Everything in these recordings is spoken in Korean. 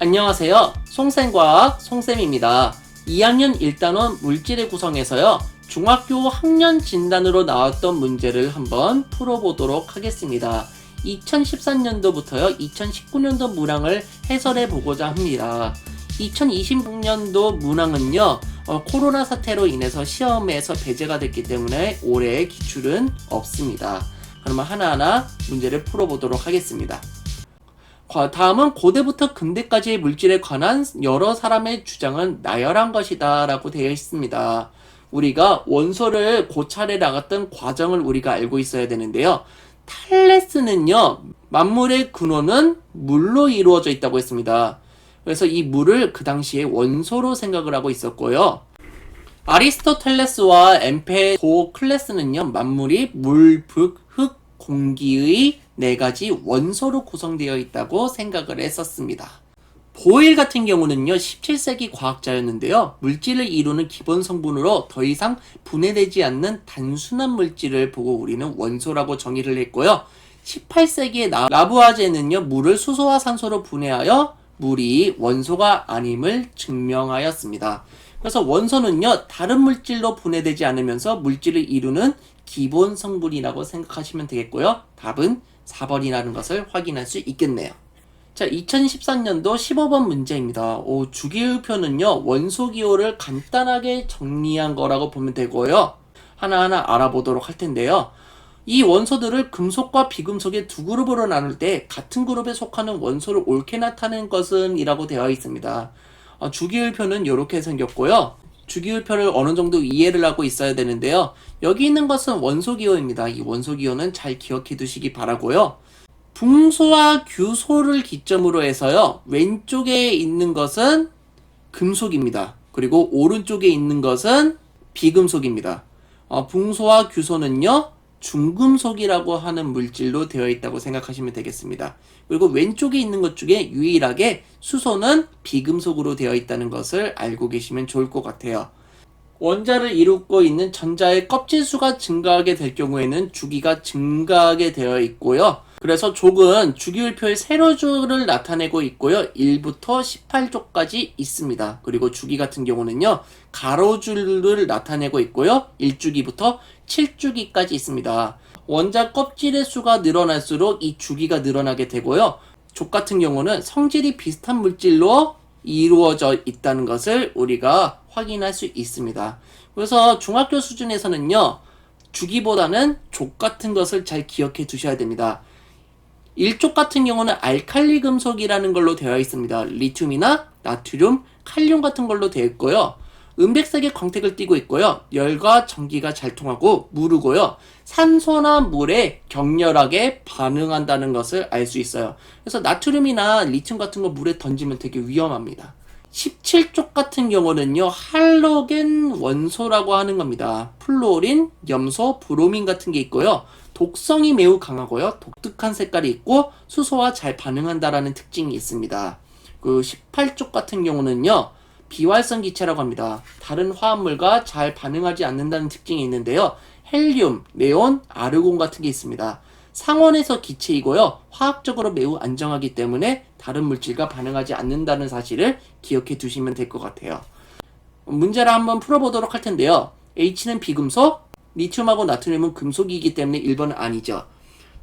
안녕하세요. 송쌤과학 송쌤입니다. 2학년 1단원 물질의 구성에서요. 중학교 학년 진단으로 나왔던 문제를 한번 풀어보도록 하겠습니다. 2013년도부터요. 2019년도 문항을 해설해 보고자 합니다. 2020년도 문항은요. 코로나 사태로 인해서 시험에서 배제가 됐기 때문에 올해 기출은 없습니다. 그러면 하나하나 문제를 풀어보도록 하겠습니다. 다음은 고대부터 근대까지의 물질에 관한 여러 사람의 주장은 나열한 것이다 라고 되어 있습니다. 우리가 원소를 고찰해 나갔던 과정을 우리가 알고 있어야 되는데요. 탈레스는요, 만물의 근원은 물로 이루어져 있다고 했습니다. 그래서 이 물을 그 당시에 원소로 생각을 하고 있었고요. 아리스토텔레스와 엠페도클레스는요, 만물이 물, 불, 흙, 공기의 4가지 원소로 구성되어 있다고 생각을 했었습니다. 보일 같은 경우는요, 17세기 과학자였는데요. 물질을 이루는 기본 성분으로 더 이상 분해되지 않는 단순한 물질을 보고 우리는 원소라고 정의를 했고요. 18세기의 라부아제는요, 물을 수소와 산소로 분해하여 물이 원소가 아님을 증명하였습니다. 그래서 원소는요, 다른 물질로 분해되지 않으면서 물질을 이루는 기본 성분이라고 생각하시면 되겠고요. 답은 4번이라는 것을 확인할 수 있겠네요. 자, 2013년도 15번 문제입니다. 주기율표는요, 원소 기호를 간단하게 정리한 거라고 보면 되고요. 하나하나 알아보도록 할 텐데요. 이 원소들을 금속과 비금속의 두 그룹으로 나눌 때 같은 그룹에 속하는 원소를 옳게 나타낸 것은 이라고 되어 있습니다. 주기율표는 이렇게 생겼고요. 주기율표를 어느 정도 이해를 하고 있어야 되는데요. 여기 있는 것은 원소기호입니다. 이 원소기호는 잘 기억해 두시기 바라고요. 붕소와 규소를 기점으로 해서요. 왼쪽에 있는 것은 금속입니다. 그리고 오른쪽에 있는 것은 비금속입니다. 붕소와 규소는요. 중금속이라고 하는 물질로 되어 있다고 생각하시면 되겠습니다. 그리고 왼쪽에 있는 것 중에 유일하게 수소는 비금속으로 되어 있다는 것을 알고 계시면 좋을 것 같아요. 원자를 이루고 있는 전자의 껍질수가 증가하게 될 경우에는 주기가 증가하게 되어 있고요. 그래서 족은 주기율표의 세로줄을 나타내고 있고요. 1부터 18족까지 있습니다. 그리고 주기 같은 경우는요. 가로줄을 나타내고 있고요. 1주기부터 7주기까지 있습니다. 원자 껍질의 수가 늘어날수록 이 주기가 늘어나게 되고요. 족 같은 경우는 성질이 비슷한 물질로 이루어져 있다는 것을 우리가 확인할 수 있습니다. 그래서 중학교 수준에서는요. 주기보다는 족 같은 것을 잘 기억해 두셔야 됩니다. 1족 같은 경우는 알칼리 금속이라는 걸로 되어 있습니다. 리튬이나 나트륨, 칼륨 같은 걸로 되어 있고요. 은백색의 광택을 띠고 있고요. 열과 전기가 잘 통하고 무르고요. 산소나 물에 격렬하게 반응한다는 것을 알 수 있어요. 그래서 나트륨이나 리튬 같은 거 물에 던지면 되게 위험합니다. 17족 같은 경우는요. 할로겐 원소라고 하는 겁니다. 플로린, 염소, 브로민 같은 게 있고요. 독성이 매우 강하고요. 독특한 색깔이 있고 수소와 잘 반응한다라는 특징이 있습니다. 그 18족 같은 경우는요. 비활성 기체라고 합니다. 다른 화합물과 잘 반응하지 않는다는 특징이 있는데요. 헬륨, 네온, 아르곤 같은 게 있습니다. 상온에서 기체이고요. 화학적으로 매우 안정하기 때문에 다른 물질과 반응하지 않는다는 사실을 기억해 두시면 될 것 같아요. 문제를 한번 풀어보도록 할 텐데요. H는 비금속, 리튬하고 나트륨은 금속이기 때문에 1번은 아니죠.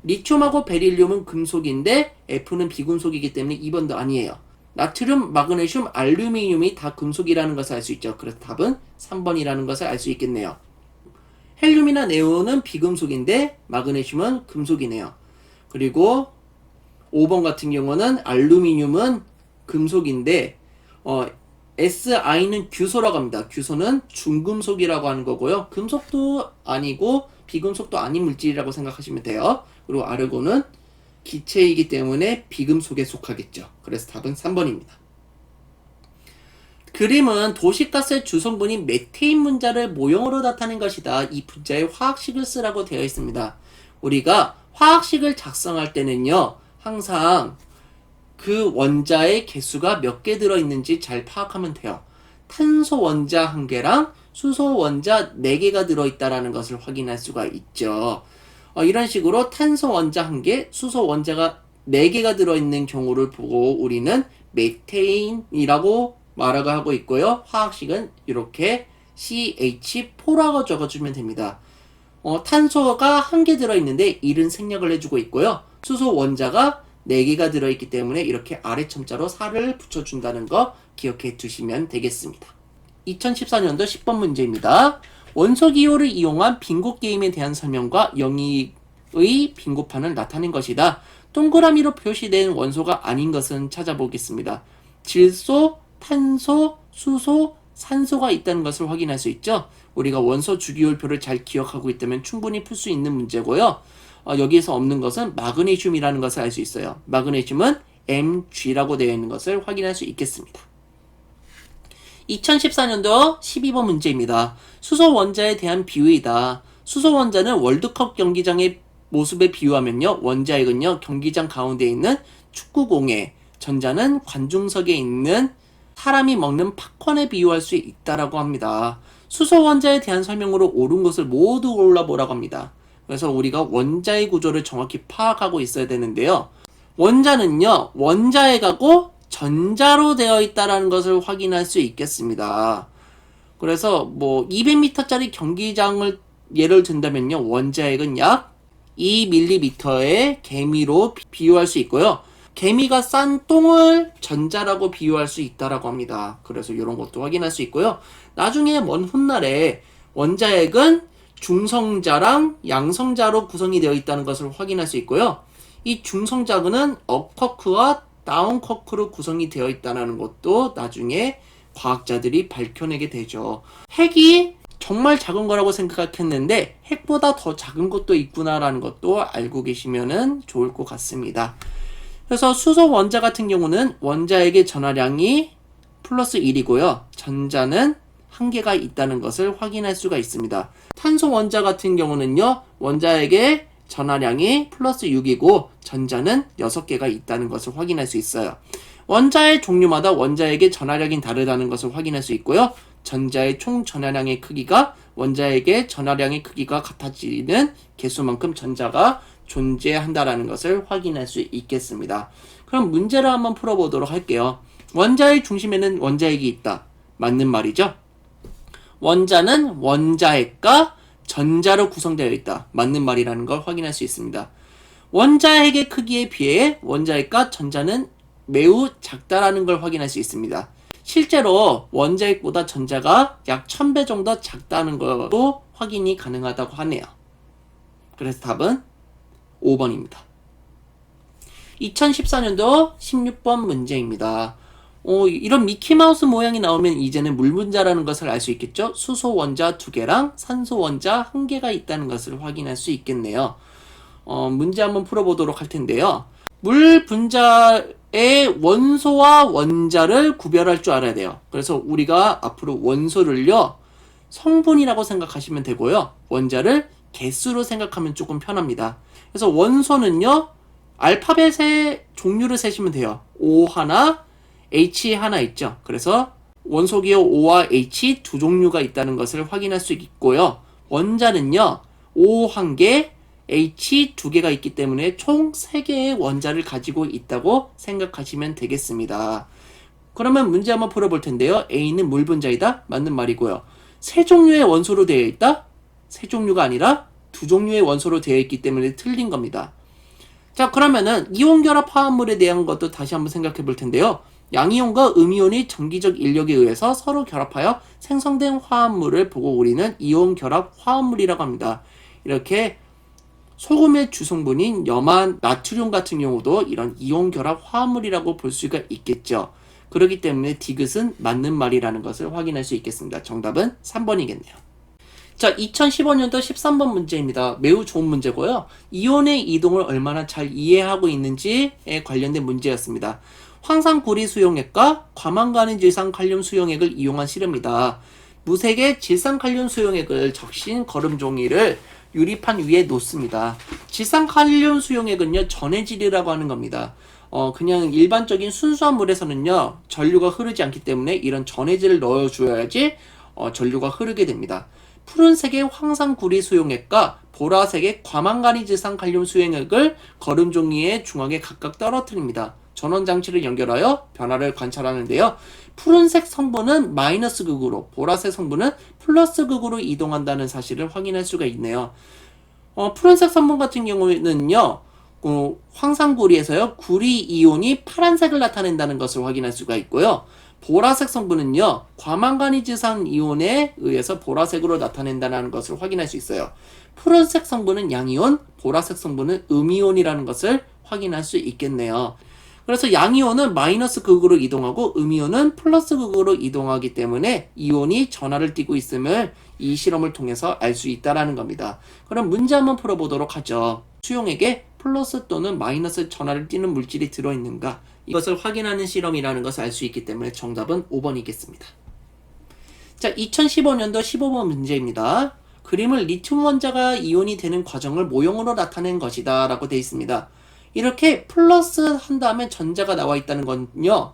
리튬하고 베릴륨은 금속인데 F는 비금속이기 때문에 2번도 아니에요. 나트륨, 마그네슘, 알루미늄이 다 금속이라는 것을 알 수 있죠. 그래서 답은 3번이라는 것을 알 수 있겠네요. 헬륨이나 네온은 비금속인데 마그네슘은 금속이네요. 그리고 5번 같은 경우는 알루미늄은 금속인데 Si는 규소라고 합니다. 규소는 중금속이라고 하는 거고요. 금속도 아니고 비금속도 아닌 물질이라고 생각하시면 돼요. 그리고 아르곤은 기체이기 때문에 비금속에 속하겠죠. 그래서 답은 3번입니다. 그림은 도시가스의 주성분인 메테인 분자를 모형으로 나타낸 것이다. 이 분자의 화학식을 쓰라고 되어 있습니다. 우리가 화학식을 작성할 때는요. 항상 그 원자의 개수가 몇 개 들어있는지 잘 파악하면 돼요. 탄소 원자 1개랑 수소 원자 4개가 들어있다는 것을 확인할 수가 있죠. 이런 식으로 탄소 원자 1개, 수소 원자가 4개가 들어있는 경우를 보고 우리는 메테인이라고 말하고 하고 있고요. 화학식은 이렇게 CH4라고 적어주면 됩니다. 탄소가 1개 들어있는데 1은 생략을 해주고 있고요. 수소 원자가 4개가 들어있기 때문에 이렇게 아래 첨자로 4를 붙여준다는 거 기억해 두시면 되겠습니다. 2014년도 10번 문제입니다. 원소 기호를 이용한 빙고 게임에 대한 설명과 영희의 빙고판을 나타낸 것이다. 동그라미로 표시된 원소가 아닌 것은 찾아보겠습니다. 질소, 탄소, 수소, 산소가 있다는 것을 확인할 수 있죠. 우리가 원소 주기율표를 잘 기억하고 있다면 충분히 풀 수 있는 문제고요. 여기에서 없는 것은 마그네슘이라는 것을 알 수 있어요. 마그네슘은 Mg라고 되어 있는 것을 확인할 수 있겠습니다. 2014년도 12번 문제입니다. 수소 원자에 대한 비유이다. 수소 원자는 월드컵 경기장의 모습에 비유하면요. 원자핵은요. 경기장 가운데 있는 축구공에, 전자는 관중석에 있는 사람이 먹는 팝콘에 비유할 수 있다라고 합니다. 수소 원자에 대한 설명으로 옳은 것을 모두 골라보라고 합니다. 그래서 우리가 원자의 구조를 정확히 파악하고 있어야 되는데요. 원자는요. 원자핵하고 전자로 되어 있다는 것을 확인할 수 있겠습니다. 그래서 200m짜리 경기장을 예를 든다면요. 원자핵은 약 2ml의 개미로 비유할 수 있고요. 개미가 싼 똥을 전자라고 비유할 수 있다라고 합니다. 그래서 이런 것도 확인할 수 있고요. 나중에 먼 훗날에 원자핵은 중성자랑 양성자로 구성이 되어 있다는 것을 확인할 수 있고요. 이 중성자는 업커크와 다운커크로 구성이 되어 있다는 것도 나중에 과학자들이 밝혀내게 되죠. 핵이 정말 작은 거라고 생각했는데 핵보다 더 작은 것도 있구나라는 것도 알고 계시면 좋을 것 같습니다. 그래서 수소 원자 같은 경우는 원자핵의 전하량이 플러스 1이고요. 전자는 1개가 있다는 것을 확인할 수가 있습니다. 탄소 원자 같은 경우는요. 원자핵의 전하량이 플러스 6이고 전자는 6개가 있다는 것을 확인할 수 있어요. 원자의 종류마다 원자핵의 전하량이 다르다는 것을 확인할 수 있고요. 전자의 총 전하량의 크기가 원자핵의 전하량의 크기가 같아지는 개수만큼 전자가 존재한다라는 것을 확인할 수 있겠습니다. 그럼 문제를 한번 풀어보도록 할게요. 원자의 중심에는 원자핵이 있다. 맞는 말이죠? 원자는 원자핵과 전자로 구성되어 있다. 맞는 말이라는 걸 확인할 수 있습니다. 원자핵의 크기에 비해 원자핵과 전자는 매우 작다라는 걸 확인할 수 있습니다. 실제로 원자핵보다 전자가 약 1000배 정도 작다는 것도 확인이 가능하다고 하네요. 그래서 답은 5번입니다. 2014년도 16번 문제입니다. 이런 미키마우스 모양이 나오면 이제는 물 분자라는 것을 알 수 있겠죠? 수소 원자 2개랑 산소 원자 1개가 있다는 것을 확인할 수 있겠네요. 문제 한번 풀어보도록 할 텐데요. 물 분자의 원소와 원자를 구별할 줄 알아야 돼요. 그래서 우리가 앞으로 원소를요, 성분이라고 생각하시면 되고요. 원자를 개수로 생각하면 조금 편합니다. 그래서 원소는요, 알파벳의 종류를 세시면 돼요. O 하나, H 하나 있죠. 그래서 원소 기호 O와 H 두 종류가 있다는 것을 확인할 수 있고요. 원자는요, O 1개, H 2개가 있기 때문에 총 3개의 원자를 가지고 있다고 생각하시면 되겠습니다. 그러면 문제 한번 풀어볼 텐데요. A는 물 분자이다? 맞는 말이고요. 3종류의 원소로 되어 있다? 3종류가 아니라 2종류의 원소로 되어 있기 때문에 틀린 겁니다. 자, 그러면은 이온결합 화합물에 대한 것도 다시 한번 생각해 볼 텐데요. 양이온과 음이온이 전기적 인력에 의해서 서로 결합하여 생성된 화합물을 보고 우리는 이온결합 화합물이라고 합니다. 이렇게 소금의 주성분인 염화 나트륨 같은 경우도 이런 이온결합 화합물이라고 볼 수가 있겠죠. 그렇기 때문에 디귿은 맞는 말이라는 것을 확인할 수 있겠습니다. 정답은 3번이겠네요. 자, 2015년도 13번 문제입니다. 매우 좋은 문제고요. 이온의 이동을 얼마나 잘 이해하고 있는지에 관련된 문제였습니다. 황산구리 수용액과 과망가는 질산칼륨 수용액을 이용한 실험이다. 무색의 질산칼륨 수용액을 적신 거름 종이를 유리판 위에 놓습니다. 질산칼륨 수용액은요, 전해질이라고 하는 겁니다. 그냥 일반적인 순수한 물에서는요, 전류가 흐르지 않기 때문에 이런 전해질을 넣어줘야지 전류가 흐르게 됩니다. 푸른색의 황산구리 수용액과 보라색의 과망가니 질산칼륨 수용액을 거름 종이의 중앙에 각각 떨어뜨립니다. 전원장치를 연결하여 변화를 관찰하는데요. 푸른색 성분은 마이너스 극으로, 보라색 성분은 플러스 극으로 이동한다는 사실을 확인할 수가 있네요. 푸른색 성분 같은 경우에는요, 황산구리에서요, 구리 이온이 파란색을 나타낸다는 것을 확인할 수가 있고요. 보라색 성분은요, 과망가니즈산 이온에 의해서 보라색으로 나타낸다는 것을 확인할 수 있어요. 푸른색 성분은 양이온, 보라색 성분은 음이온이라는 것을 확인할 수 있겠네요. 그래서 양이온은 마이너스 극으로 이동하고 음이온은 플러스 극으로 이동하기 때문에 이온이 전하를 띠고 있음을 이 실험을 통해서 알 수 있다는 겁니다. 그럼 문제 한번 풀어보도록 하죠. 수용액에 플러스 또는 마이너스 전하를 띠는 물질이 들어있는가? 이것을 확인하는 실험이라는 것을 알 수 있기 때문에 정답은 5번이겠습니다. 자, 2015년도 15번 문제입니다. 그림을 리튬 원자가 이온이 되는 과정을 모형으로 나타낸 것이다 라고 되어 있습니다. 이렇게 플러스 한 다음에 전자가 나와 있다는 건요,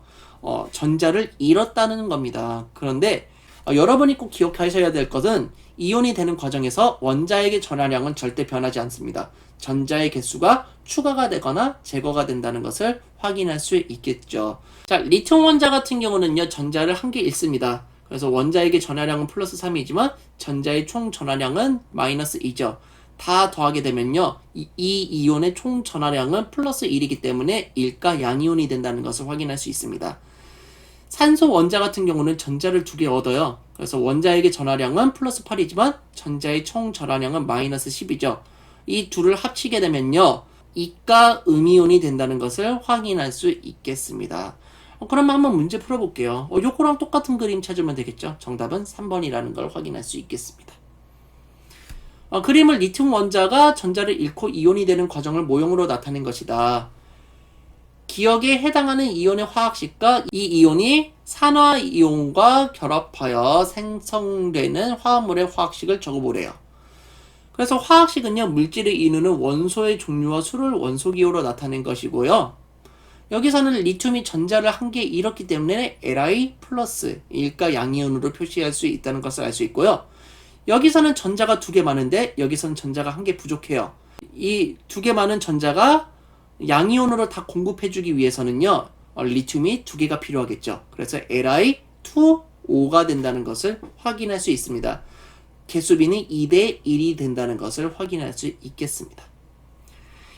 전자를 잃었다는 겁니다. 그런데 여러분이 꼭 기억하셔야 될 것은 이온이 되는 과정에서 원자액의 전하량은 절대 변하지 않습니다. 전자의 개수가 추가가 되거나 제거가 된다는 것을 확인할 수 있겠죠. 자, 리튬 원자 같은 경우는요, 전자를 한 개 잃습니다. 그래서 원자액의 전하량은 플러스 3이지만 전자의 총 전하량은 마이너스 2죠. 다 더하게 되면요, 이 이온의 총 전하량은 플러스 1이기 때문에 일가 양이온이 된다는 것을 확인할 수 있습니다. 산소 원자 같은 경우는 전자를 2개 얻어요. 그래서 원자액의 전하량은 플러스 8이지만 전자의 총 전하량은 마이너스 10이죠. 이 둘을 합치게 되면요, 이가 음이온이 된다는 것을 확인할 수 있겠습니다. 그러면 한번 문제 풀어볼게요. 요거랑 똑같은 그림 찾으면 되겠죠. 정답은 3번이라는 걸 확인할 수 있겠습니다. 그림을 리튬 원자가 전자를 잃고 이온이 되는 과정을 모형으로 나타낸 것이다. 기억에 해당하는 이온의 화학식과 이 이온이 산화이온과 결합하여 생성되는 화합물의 화학식을 적어보래요. 그래서 화학식은요, 물질을 이루는 원소의 종류와 수를 원소기호로 나타낸 것이고요. 여기서는 리튬이 전자를 한 개 잃었기 때문에 Li 플러스 일가 양이온으로 표시할 수 있다는 것을 알 수 있고요. 여기서는 전자가 2개 많은데 여기서는 전자가 1개 부족해요. 이 2개 많은 전자가 양이온으로 다 공급해주기 위해서는요, 리튬이 2개가 필요하겠죠. 그래서 Li2O가 된다는 것을 확인할 수 있습니다. 개수비는 2대 1이 된다는 것을 확인할 수 있겠습니다.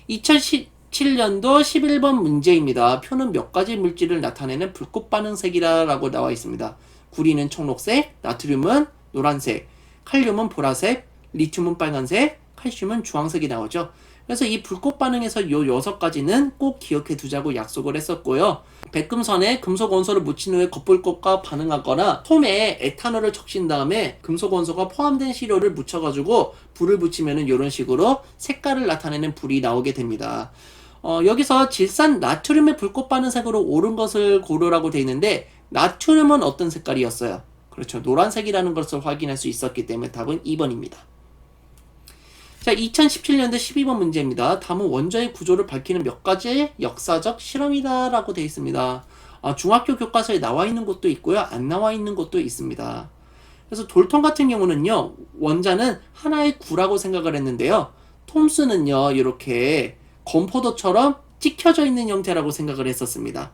2017년도 11번 문제입니다. 표는 몇 가지 물질을 나타내는 불꽃 반응색이라고 나와 있습니다. 구리는 청록색, 나트륨은 노란색, 칼륨은 보라색, 리튬은 빨간색, 칼슘은 주황색이 나오죠. 그래서 이 불꽃 반응에서 요 6가지는 꼭 기억해 두자고 약속을 했었고요. 백금선에 금속 원소를 묻힌 후에 겉불꽃과 반응하거나 솜에 에탄올을 적신 다음에 금속 원소가 포함된 시료를 묻혀가지고 불을 붙이면은 이런 식으로 색깔을 나타내는 불이 나오게 됩니다. 여기서 질산 나트륨의 불꽃 반응색으로 옳은 것을 고르라고 되어 있는데, 나트륨은 어떤 색깔이었어요? 그렇죠. 노란색이라는 것을 확인할 수 있었기 때문에 답은 2번입니다. 자, 2017년도 12번 문제입니다. 다음은 원자의 구조를 밝히는 몇 가지의 역사적 실험이다 라고 되어 있습니다. 중학교 교과서에 나와 있는 것도 있고요, 안 나와 있는 것도 있습니다. 그래서 돌톰 같은 경우는요, 원자는 하나의 구라고 생각을 했는데요, 톰스는요, 이렇게 건포도처럼 찍혀져 있는 형태라고 생각을 했었습니다.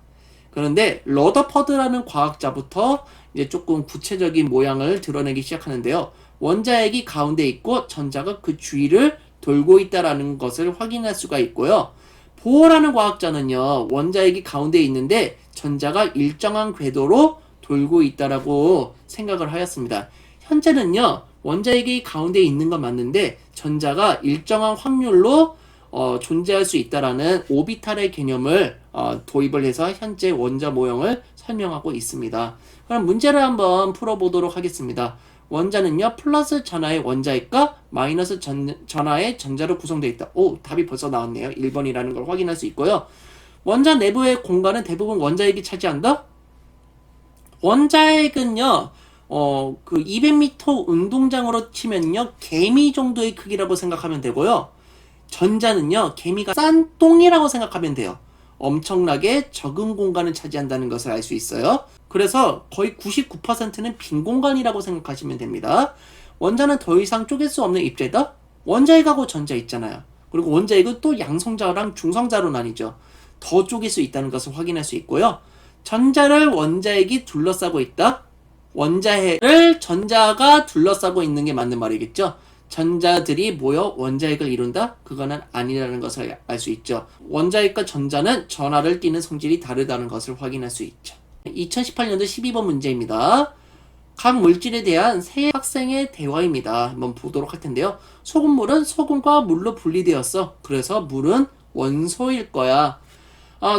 그런데 러더퍼드라는 과학자부터 이제 조금 구체적인 모양을 드러내기 시작하는데요, 원자핵이 가운데 있고 전자가 그 주위를 돌고 있다라는 것을 확인할 수가 있고요. 보어라는 과학자는요, 원자핵이 가운데 있는데 전자가 일정한 궤도로 돌고 있다라고 생각을 하였습니다. 현재는요, 원자핵이 가운데 있는 건 맞는데 전자가 일정한 확률로 존재할 수 있다라는 오비탈의 개념을 도입을 해서 현재 원자 모형을 설명하고 있습니다. 그럼 문제를 한번 풀어보도록 하겠습니다. 원자는요, 플러스 전하의 원자핵과 마이너스 전하의 전자로 구성되어 있다. 오, 답이 벌써 나왔네요. 1번이라는 걸 확인할 수 있고요. 원자 내부의 공간은 대부분 원자핵이 차지한다? 원자핵은요, 그 200m 운동장으로 치면요, 개미 정도의 크기라고 생각하면 되고요. 전자는요, 개미가 싼 똥이라고 생각하면 돼요. 엄청나게 적은 공간을 차지한다는 것을 알 수 있어요. 그래서 거의 99%는 빈 공간이라고 생각하시면 됩니다. 원자는 더 이상 쪼갤 수 없는 입자이다? 원자핵하고 전자 있잖아요. 그리고 원자핵은 또 양성자랑 중성자로 나뉘죠. 더 쪼갤 수 있다는 것을 확인할 수 있고요. 전자를 원자핵이 둘러싸고 있다. 원자핵을 전자가 둘러싸고 있는 게 맞는 말이겠죠. 전자들이 모여 원자핵을 이룬다? 그거는 아니라는 것을 알 수 있죠. 원자핵과 전자는 전하를 띠는 성질이 다르다는 것을 확인할 수 있죠. 2018년도 12번 문제입니다. 각 물질에 대한 세 학생의 대화입니다. 한번 보도록 할 텐데요. 소금물은 소금과 물로 분리되었어. 그래서 물은 원소일 거야.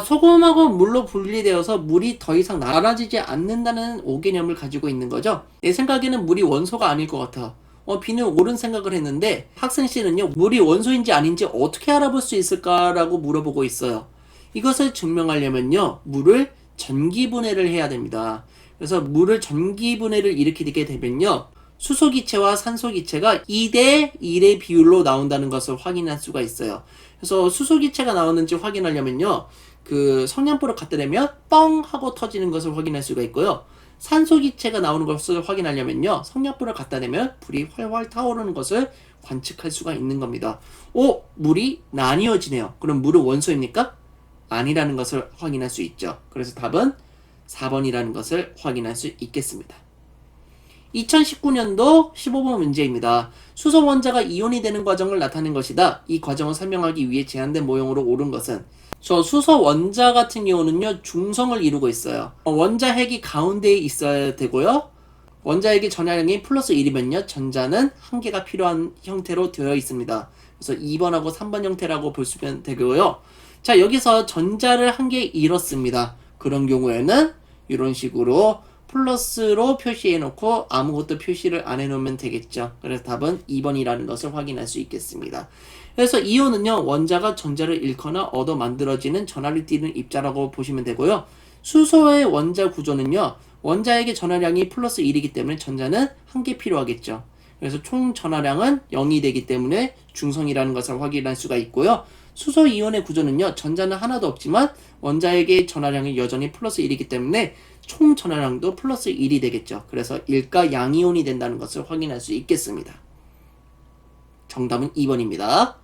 소금하고 물로 분리되어서 물이 더 이상 나눠지지 않는다는 오개념을 가지고 있는 거죠. 내 생각에는 물이 원소가 아닐 것 같아. B는 옳은 생각을 했는데 학생 C는요, 물이 원소인지 아닌지 어떻게 알아볼 수 있을까라고 물어보고 있어요. 이것을 증명하려면요, 물을 전기분해를 해야 됩니다. 그래서 물을 전기분해를 일으키게 되면요, 수소기체와 산소기체가 2대 1의 비율로 나온다는 것을 확인할 수가 있어요. 그래서 수소기체가 나오는지 확인하려면요, 그 성냥불을 갖다 대면 뻥 하고 터지는 것을 확인할 수가 있고요. 산소기체가 나오는 것을 확인하려면요, 성냥불을 갖다 대면 불이 활활 타오르는 것을 관측할 수가 있는 겁니다. 물이 나뉘어지네요. 그럼 물은 원소입니까? 아니라는 것을 확인할 수 있죠. 그래서 답은 4번이라는 것을 확인할 수 있겠습니다. 2019년도 15번 문제입니다. 수소 원자가 이온이 되는 과정을 나타낸 것이다. 이 과정을 설명하기 위해 제한된 모형으로 옳은 것은? 수소 원자 같은 경우는요, 중성을 이루고 있어요. 원자핵이 가운데에 있어야 되고요. 원자핵의 전하량이 플러스 1이면요, 전자는 한 개가 필요한 형태로 되어 있습니다. 그래서 2번하고 3번 형태라고 볼 수 있면 되고요. 자, 여기서 전자를 한 개 잃었습니다. 그런 경우에는 이런 식으로 플러스로 표시해 놓고 아무것도 표시를 안 해놓으면 되겠죠. 그래서 답은 2번이라는 것을 확인할 수 있겠습니다. 그래서 이온은요, 원자가 전자를 잃거나 얻어 만들어지는 전하를 띠는 입자라고 보시면 되고요. 수소의 원자 구조는요, 원자에게 전하량이 플러스 1이기 때문에 전자는 한 개 필요하겠죠. 그래서 총 전하량은 0이 되기 때문에 중성이라는 것을 확인할 수가 있고요. 수소 이온의 구조는요, 전자는 하나도 없지만 원자에게 전하량이 여전히 플러스 1이기 때문에 총 전하량도 플러스 1이 되겠죠. 그래서 일가 양이온이 된다는 것을 확인할 수 있겠습니다. 정답은 2번입니다.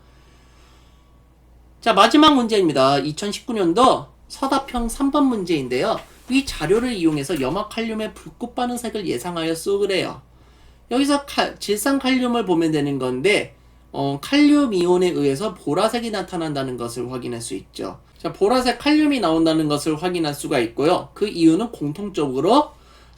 자, 마지막 문제입니다. 2019년도 서답형 3번 문제인데요. 위 자료를 이용해서 염화칼륨의 불꽃 반응색을 예상하여 쓰래요. 여기서 질산칼륨을 보면 되는 건데, 칼륨 이온에 의해서 보라색이 나타난다는 것을 확인할 수 있죠. 자, 보라색 칼륨이 나온다는 것을 확인할 수가 있고요. 그 이유는 공통적으로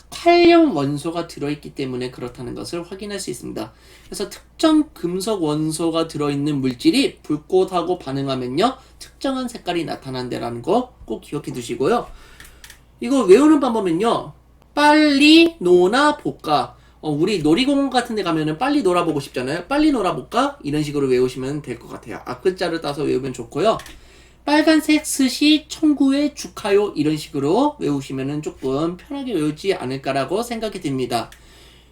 칼륨 원소가 들어있기 때문에 그렇다는 것을 확인할 수 있습니다. 그래서 특정 금속 원소가 들어있는 물질이 불꽃하고 반응하면요, 특정한 색깔이 나타난다는 거 꼭 기억해 두시고요. 이거 외우는 방법은요, 빨리 노나 볶아. 우리 놀이공원 같은 데 가면은 빨리 놀아보고 싶잖아요. 빨리 놀아볼까? 이런 식으로 외우시면 될 것 같아요. 앞글자를 따서 외우면 좋고요. 빨간색 스시 청구에 축하요, 이런 식으로 외우시면 조금 편하게 외우지 않을까라고 생각이 듭니다.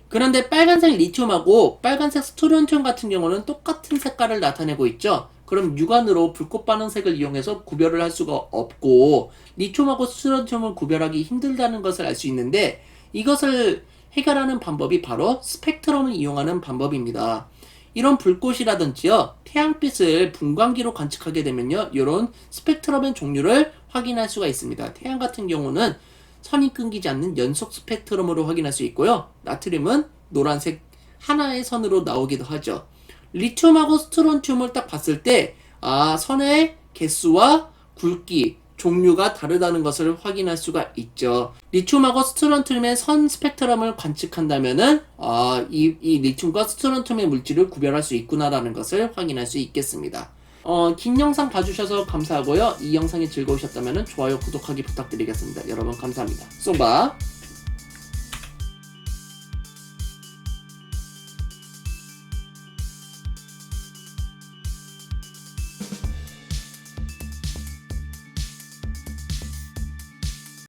그런데 빨간색 리튬하고 빨간색 스트론튬 같은 경우는 똑같은 색깔을 나타내고 있죠. 그럼 육안으로 불꽃 반응색을 이용해서 구별을 할 수가 없고, 리튬하고 스트론튬을 구별하기 힘들다는 것을 알 수 있는데, 이것을 해결하는 방법이 바로 스펙트럼을 이용하는 방법입니다. 이런 불꽃이라든지요, 태양빛을 분광기로 관측하게 되면요, 이런 스펙트럼의 종류를 확인할 수가 있습니다. 태양 같은 경우는 선이 끊기지 않는 연속 스펙트럼으로 확인할 수 있고요. 나트륨은 노란색 하나의 선으로 나오기도 하죠. 리튬하고 스트론튬을 딱 봤을 때, 선의 개수와 굵기, 종류가 다르다는 것을 확인할 수가 있죠. 리튬하고 스트론튬의 선 스펙트럼을 관측한다면은 이 리튬과 스트론튬의 물질을 구별할 수 있구나라는 것을 확인할 수 있겠습니다. 긴 영상 봐주셔서 감사하고요. 이 영상이 즐거우셨다면 좋아요, 구독하기 부탁드리겠습니다. 여러분 감사합니다. 쏘바.